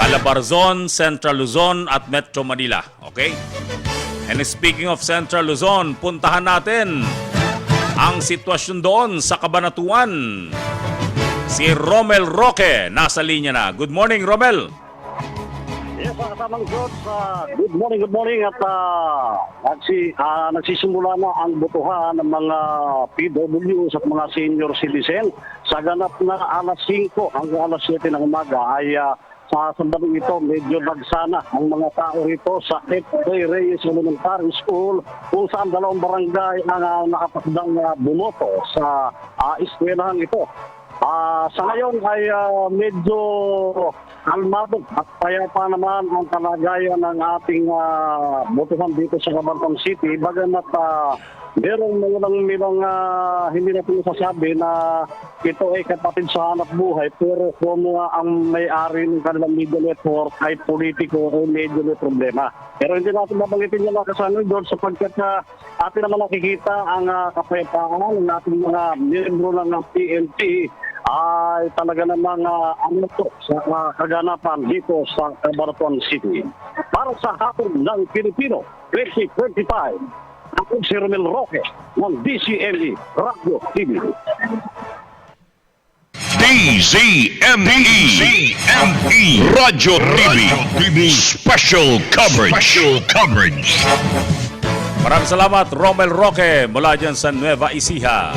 Calabarzon, Central Luzon at Metro Manila. Okay? And speaking of Central Luzon, puntahan natin ang sitwasyon doon sa Cabanatuan. Si Romel Roque, nasa linya na. Good morning, Romel. Yes, kasamang George, good morning at nagsisimula na ang botohan ng mga PWs at mga senior citizen sa ganap na alas 5 hanggang alas 7 ng umaga ay sa sandali ito medyo nagsana ang mga tao rito sa F.A. Reyes Elementary School kung saan dalawang barangay ang nakapagdang bumoto sa eskwelahan ito. Sa ngayon ay medyo kalmado at payapa naman ang kalagayan ng ating botohan dito sa Cabanatuan City. Bagamat merong hindi na pinasasabi na ito ay kapatid sa hanap buhay, pero kung ang may-ari ng kanilang media network ay politiko o medyo may problema. Pero hindi natin mabanggitin yung kasano doon sapagkat atin naman nakikita ang kapayapaan ng ating mga miyembro ng PNP ay talaga namang ano to sa kaganapan dito sa Cabanatuan City. Para sa hapon ng Pilipino 2025, ako si Romel Roque ng DCME Radio TV. DZME Radio TV Special Coverage. Maraming salamat, Romel Roque, mula dyan sa Nueva Ecija.